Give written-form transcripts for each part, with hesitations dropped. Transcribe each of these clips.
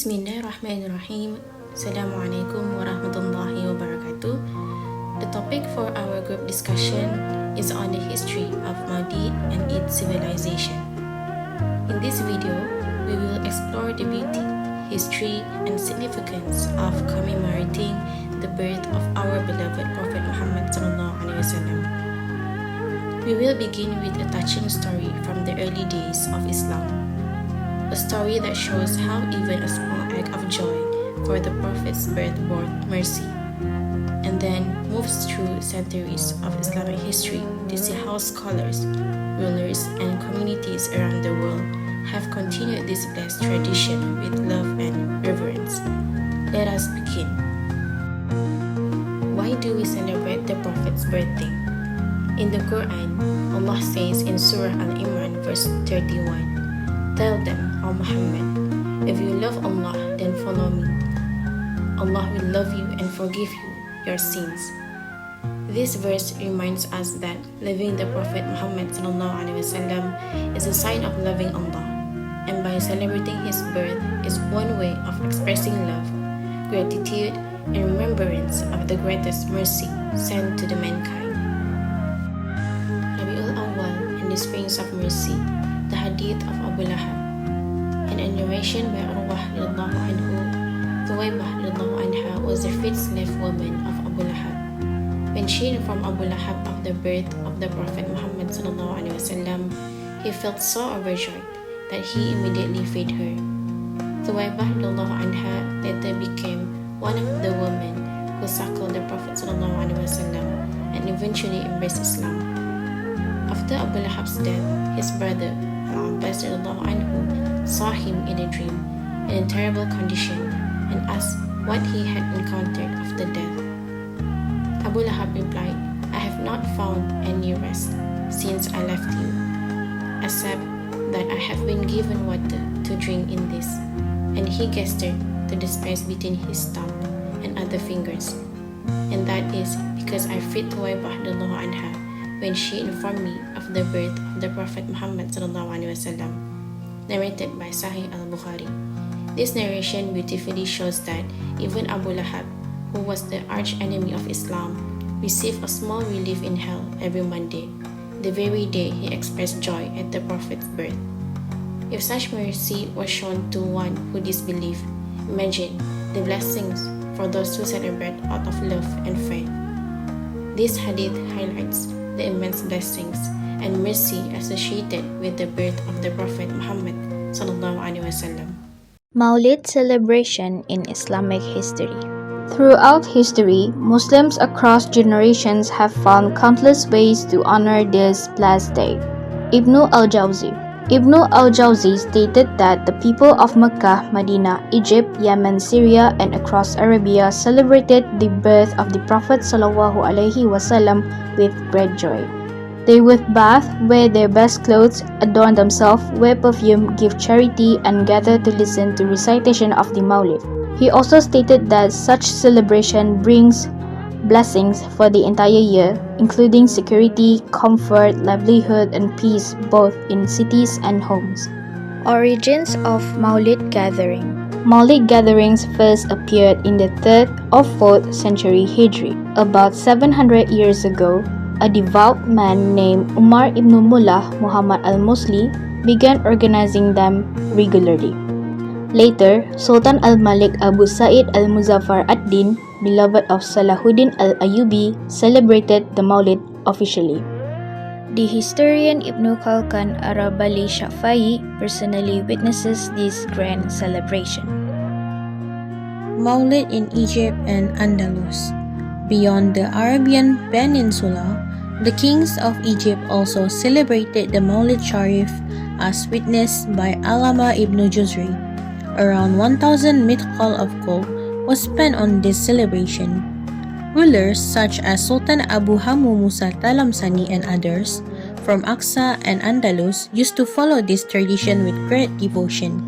Bismillahirrahmanirrahim. Assalamualaikum warahmatullahi wabarakatuh. The topic for our group discussion is on the history of Mawlid and its civilization. In this video, we will explore the beauty, history, and significance of commemorating the birth of our beloved Prophet Muhammad SAW. We will begin with a touching story from the early days of Islam. A story that shows how even a small act of joy for the Prophet's birth brought mercy, and then moves through centuries of Islamic history to see how scholars, rulers, and communities around the world have continued this blessed tradition with love and reverence. Let us begin. Why do we celebrate the Prophet's birthday? In the Quran, Allah says in Surah Al-Imran verse 31, "Tell them, O Muhammad, if you love Allah, then follow me. Allah will love you and forgive you your sins." This verse reminds us that loving the Prophet Muhammad SAW is a sign of loving Allah, and by celebrating his birth is one way of expressing love, gratitude, and remembrance of the greatest mercy sent to the mankind. Rabiul Awwal and the Springs of Mercy, the hadith of Abu Lahab, and a narration by Urwah radhiyallahu anhu, Thuwaybah radhiyallahu anha was the freed slave woman of Abu Lahab. When she informed Abu Lahab of the birth of the Prophet Muhammad SAW, he felt so overjoyed that he immediately freed her. Thuwaybah radhiyallahu anha later became one of the women who suckled the Prophet SAW and eventually embraced Islam. After Abu Lahab's death, his brother Al-Abbas radhiyallahu anhu saw him in a dream in a terrible condition and asked what he had encountered after death. Abu Lahab replied, "I have not found any rest since I left you, except that I have been given water to drink in this." And he gestured to the space between his thumb and other fingers. And that is because I freed Thuwaybah radhiyallahu anha when she informed me of the birth of the Prophet Muhammad SAW, narrated by Sahih al-Bukhari. This narration beautifully shows that even Abu Lahab, who was the arch enemy of Islam, received a small relief in hell every Monday, the very day he expressed joy at the Prophet's birth. If such mercy was shown to one who disbelieved, imagine the blessings for those who celebrate out of love and faith. This hadith highlights the immense blessings and mercy associated with the birth of the Prophet Muhammad SAW. Mawlid celebration in Islamic history. Throughout history, Muslims across generations have found countless ways to honor this blessed day. Ibn al-Jawzi stated that the people of Mecca, Medina, Egypt, Yemen, Syria, and across Arabia celebrated the birth of the Prophet ﷺ with great joy. They would bath, wear their best clothes, adorn themselves, wear perfume, give charity, and gather to listen to recitation of the Mawlid. He also stated that such celebration brings blessings for the entire year, including security, comfort, livelihood, and peace both in cities and homes. Origins of Mawlid gathering. Mawlid gatherings first appeared in the 3rd or 4th century Hijri. About 700 years ago, a devout man named Umar ibn Mullah Muhammad al-Musli began organizing them regularly. Later, Sultan al-Malik Abu Sa'id al-Muzaffar ad-Din, beloved of Salahuddin al-Ayyubi, celebrated the Mawlid officially. The historian Ibn Khalkan Arabali Shafai personally witnesses this grand celebration. Mawlid in Egypt and Andalus. Beyond the Arabian Peninsula, the kings of Egypt also celebrated the Mawlid Sharif as witnessed by Allama ibn Juzri. Around 1,000 mithqal of gold was spent on this celebration. Rulers such as Sultan Abu Hammu Musa Talamsani and others from Aqsa and Andalus used to follow this tradition with great devotion.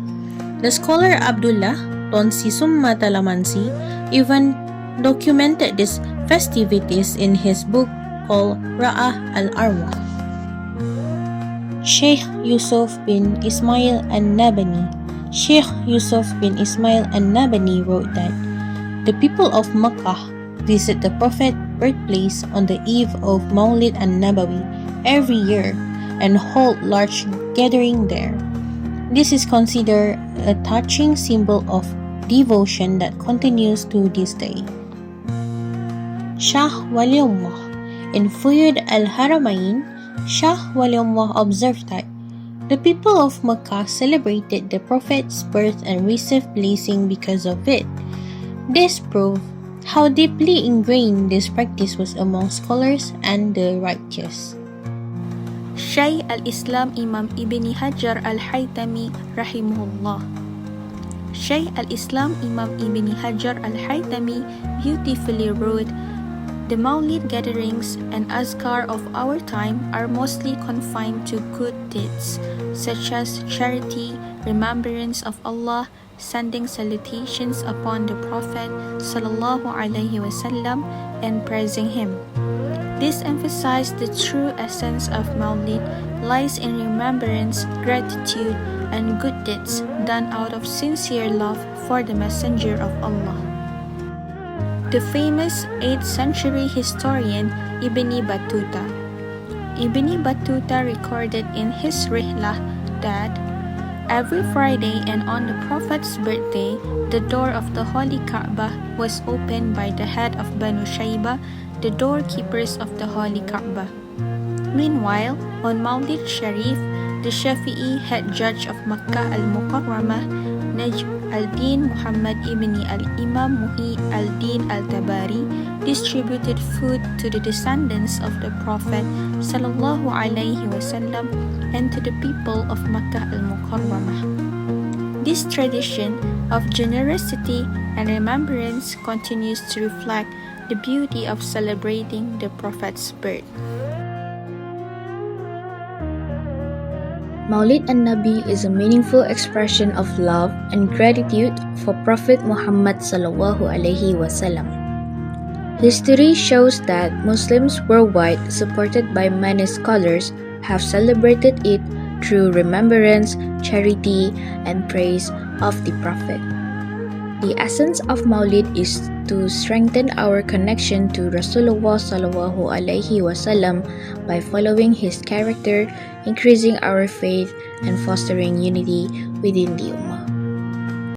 The scholar Abdullah Tonsi Summa Talamansi even documented these festivities in his book called Ra'ah al-Arwah. Sheikh Yusuf bin Ismail al-Nabani Sheikh Yusuf bin Ismail an-Nabhani wrote that the people of Makkah visit the Prophet's birthplace on the eve of Mawlid an-Nabawi every year and hold large gathering there. This is considered a touching symbol of devotion that continues to this day. Shah Waliullah. In Fuyud al-Haramain, Shah Waliullah observed that the people of Makkah celebrated the Prophet's birth and received blessing because of it. This proved how deeply ingrained this practice was among scholars and the righteous. Shaykh al-Islam Imam Ibn Hajar al-Haytami rahimahullah. Shaykh al-Islam Imam Ibn Hajar al-Haytami beautifully wrote, "The Mawlid gatherings and azkar of our time are mostly confined to good deeds, such as charity, remembrance of Allah, sending salutations upon the Prophet sallallahu alaihi wasallam, and praising him. This emphasized the true essence of Mawlid lies in remembrance, gratitude, and good deeds done out of sincere love for the Messenger of Allah." The famous 8th century historian Ibn Battuta. Ibn Battuta recorded in his Rihlah that every Friday and on the Prophet's birthday, the door of the Holy Kaaba was opened by the head of Banu Shayba, the doorkeepers of the Holy Kaaba. Meanwhile, on Mawlid Sharif, the Shafi'i head judge of Makkah al-Mukarramah, Najm al-Din Muhammad ibn al-Imam Muhi al-Din al-Tabari, distributed food to the descendants of the Prophet sallallahu alaihi wasallam and to the people of Makkah al-Mukarramah. This tradition of generosity and remembrance continues to reflect the beauty of celebrating the Prophet's birth. Mawlid an-Nabi is a meaningful expression of love and gratitude for Prophet Muhammad sallallahu alaihi wasallam. History shows that Muslims worldwide, supported by many scholars, have celebrated it through remembrance, charity, and praise of the Prophet. The essence of Mawlid is to strengthen our connection to Rasulullah sallallahu alaihi wasallam by following his character, increasing our faith, and fostering unity within the Ummah.